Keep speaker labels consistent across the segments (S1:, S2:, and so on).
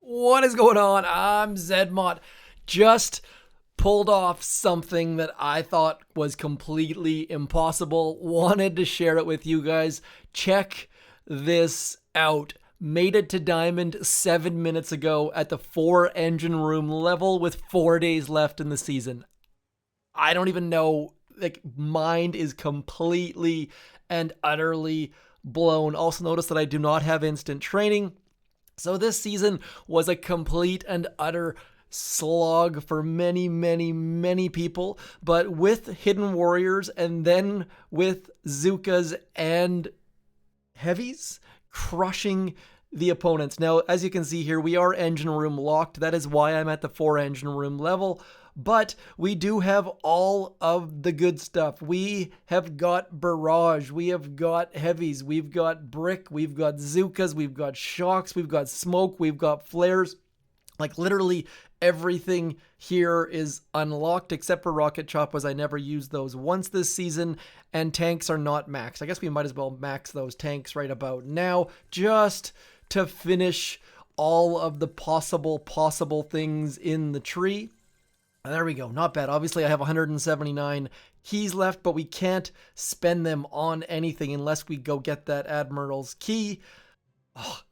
S1: What is going on? I'm Zedmont. Just pulled off something that I thought was completely impossible. Wanted to share it with you guys. Check this out. Made it to Diamond 7 minutes ago at the 4 engine room level with 4 days left in the season. I don't even know. Like, mind is completely and utterly blown. Also, notice that I do not have instant training. So this season was a complete and utter slog for many, many, many people. But with Hidden Warriors and then with Zukas and Heavies crushing the opponents. Now, as you can see here, we are engine room locked. That is why I'm at the 4 engine room level. But we do have all of the good stuff. We have got Barrage, we have got Heavies, we've got Brick, we've got Zukas, we've got Shocks, we've got Smoke, we've got Flares. Like, literally everything here is unlocked except for Rocket Choppas. I never used those once this season, and tanks are not maxed. I guess we might as well max those tanks right about now just to finish all of the possible things in the tree. There we go. Not bad. Obviously, I have 179 keys left, but we can't spend them on anything unless we go get that Admiral's key.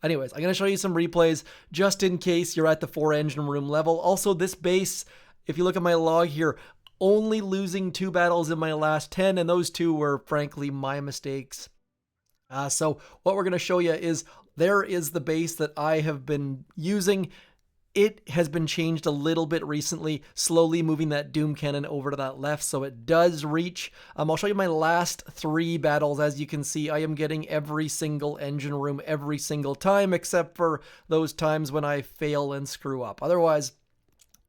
S1: Anyways, I'm going to show you some replays just in case you're at the 4 engine room level. Also, this base, if you look at my log here, only losing 2 battles in my last 10, and those 2 were, frankly, my mistakes. So what we're going to show you is there is the base that I have been using. It has been changed a little bit recently, slowly moving that Doom Cannon over to that left so it does reach. I'll show you my last 3 battles. As you can see, I am getting every single engine room every single time, except for those times when I fail and screw up. Otherwise,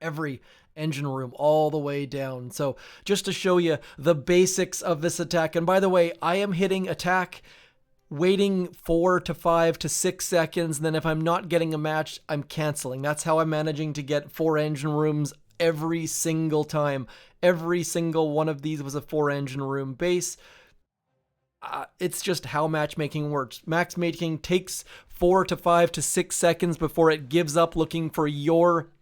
S1: every engine room all the way down. So just to show you the basics of this attack. And by the way, I am hitting attack waiting 4 to 5 to 6 seconds, and then if I'm not getting a match, I'm canceling. That's how I'm managing to get 4 engine rooms every single time. Every single one of these was a 4 engine room base. It's just how matchmaking works. Matchmaking takes 4 to 5 to 6 seconds before it gives up looking for your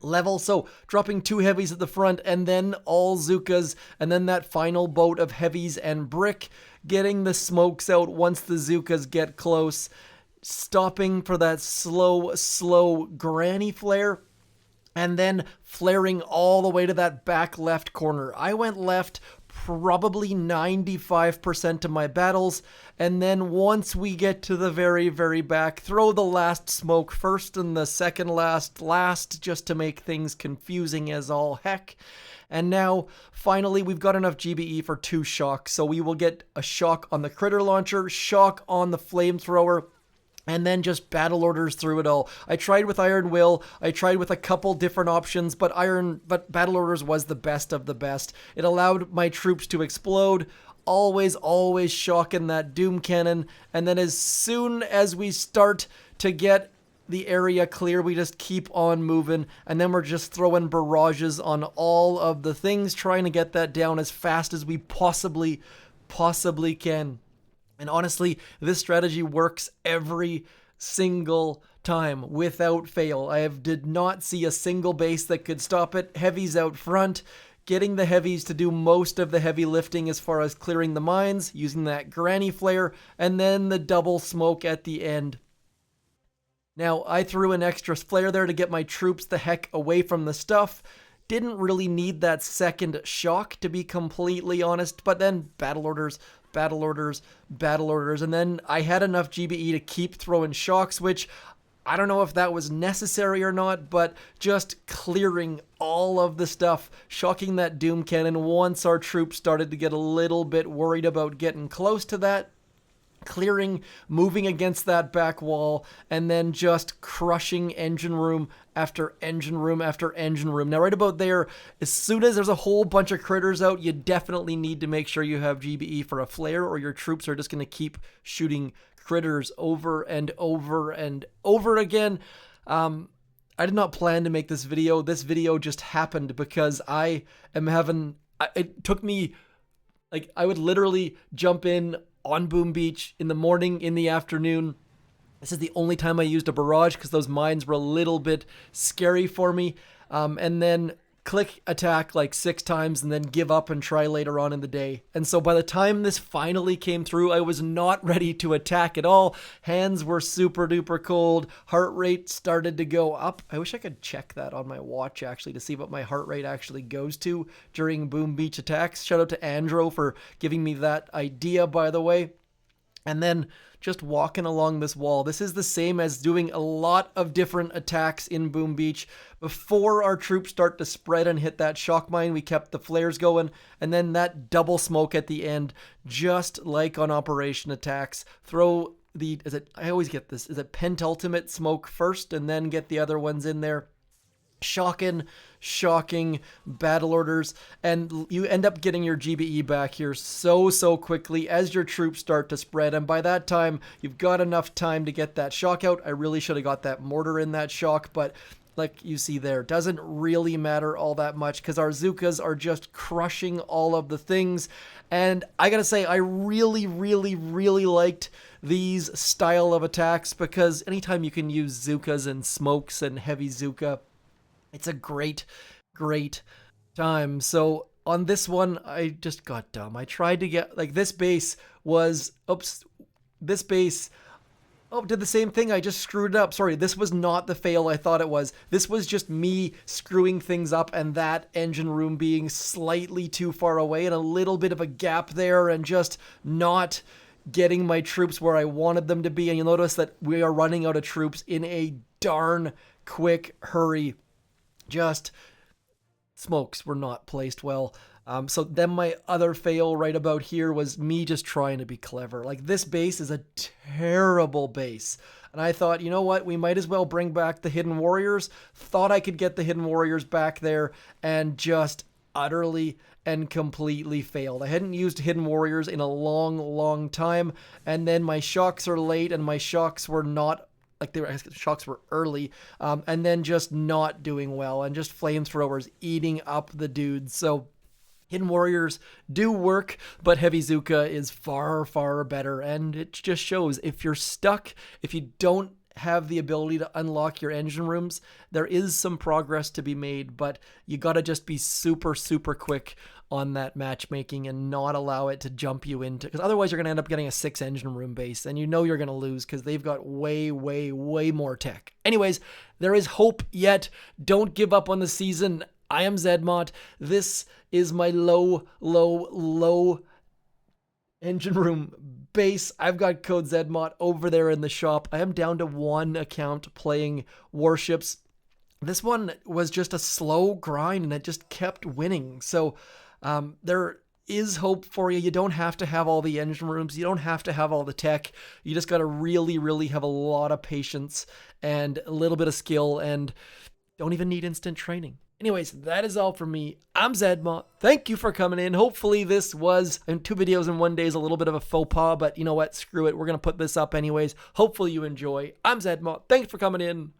S1: level. So dropping 2 heavies at the front and then all Zukas, and then that final boat of heavies and Brick, getting the smokes out once the Zukas get close, stopping for that slow granny flare, and then flaring all the way to that back left corner. I went left probably 95% of my battles, and then once we get to the very back, throw the last smoke first and the second last, just to make things confusing as all heck. And now, finally, we've got enough GBE for 2 shocks, so we will get a shock on the critter launcher, shock on the flamethrower, and then just battle orders through it all. I tried with Iron Will, I tried with a couple different options, but battle orders was the best of the best. It allowed my troops to explode, always shocking that Doom Cannon, and then as soon as we start to get the area clear, we just keep on moving, and then we're just throwing barrages on all of the things, trying to get that down as fast as we possibly can. And honestly, this strategy works every single time without fail. I did not see a single base that could stop it. Heavies out front, getting the heavies to do most of the heavy lifting as far as clearing the mines, using that granny flare, and then the double smoke at the end. Now, I threw an extra flare there to get my troops the heck away from the stuff. Didn't really need that second shock, to be completely honest, but then battle orders, and then I had enough GBE to keep throwing shocks, which I don't know if that was necessary or not, but just clearing all of the stuff, shocking that Doom Cannon once our troops started to get a little bit worried about getting close to that. Clearing, moving against that back wall, and then just crushing engine room after engine room after engine room. Now, right about there, as soon as there's a whole bunch of critters out, you definitely need to make sure you have GBE for a flare, or your troops are just going to keep shooting critters over and over and over again. I did not plan to make this video. This video just happened because I am having... It took me... Like, I would literally jump in on Boom Beach in the morning, in the afternoon, This is the only time I used a barrage because those mines were a little bit scary for me. And then click attack like 6 times and then give up and try later on in the day. And so by the time this finally came through, I was not ready to attack at all. Hands were super duper cold. Heart rate started to go up. I wish I could check that on my watch actually to see what my heart rate actually goes to during Boom Beach attacks. Shout out to Andro for giving me that idea, by the way. And then just walking along this wall. This is the same as doing a lot of different attacks in Boom Beach. Before our troops start to spread and hit that shock mine, we kept the flares going. And then that double smoke at the end, just like on Operation Attacks. Throw the, I always get this, is it Pentultimate smoke first and then get the other ones in there? Shocking battle orders, and you end up getting your GBE back here so quickly as your troops start to spread, and by that time you've got enough time to get that shock out. I really should have got that mortar in that shock, but like you see there, doesn't really matter all that much because our Zookas are just crushing all of the things. And I gotta say, I really liked these style of attacks because anytime you can use Zookas and smokes and heavy Zooka, it's a great time. So on this one, I just got dumb. I tried to get, like, this base was, this base, did the same thing. I just screwed it up. Sorry, this was not the fail I thought it was. This was just me screwing things up and that engine room being slightly too far away and a little bit of a gap there and just not getting my troops where I wanted them to be. And you'll notice that we are running out of troops in a darn quick hurry. Just smokes were not placed well. So then my other fail right about here was me just trying to be clever. Like, this base is a terrible base. And I thought, you know what? We might as well bring back the Hidden Warriors. Thought I could get the Hidden Warriors back there and just utterly and completely failed. I hadn't used Hidden Warriors in a long time. And then my shocks are late and my shocks were not shocks were early, and then just not doing well, and just flamethrowers eating up the dudes. So Hidden Warriors do work, but Heavy Zooka is far better, and it just shows if you're stuck, if you don't have the ability to unlock your engine rooms, there is some progress to be made, but you gotta just be super quick on that matchmaking and not allow it to jump you into, because otherwise you're going to end up getting a 6 engine room base and you know you're going to lose because they've got way more tech. Anyways, there is hope yet. Don't give up on the season. I am Zedmont. This is my low engine room base. I've got code Zedmont over there in the shop. I am down to 1 account playing Warships. This one was just a slow grind and it just kept winning. So there is hope for you. You don't have to have all the engine rooms. You don't have to have all the tech. You just got to really have a lot of patience and a little bit of skill, and don't even need instant training. Anyways, that is all from me. I'm Zedmont. Thank you for coming in. Hopefully this was, and 2 videos in 1 day is a little bit of a faux pas, but you know what? Screw it. We're going to put this up anyways. Hopefully you enjoy. I'm Zedmont. Thanks for coming in.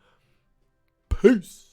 S1: Peace.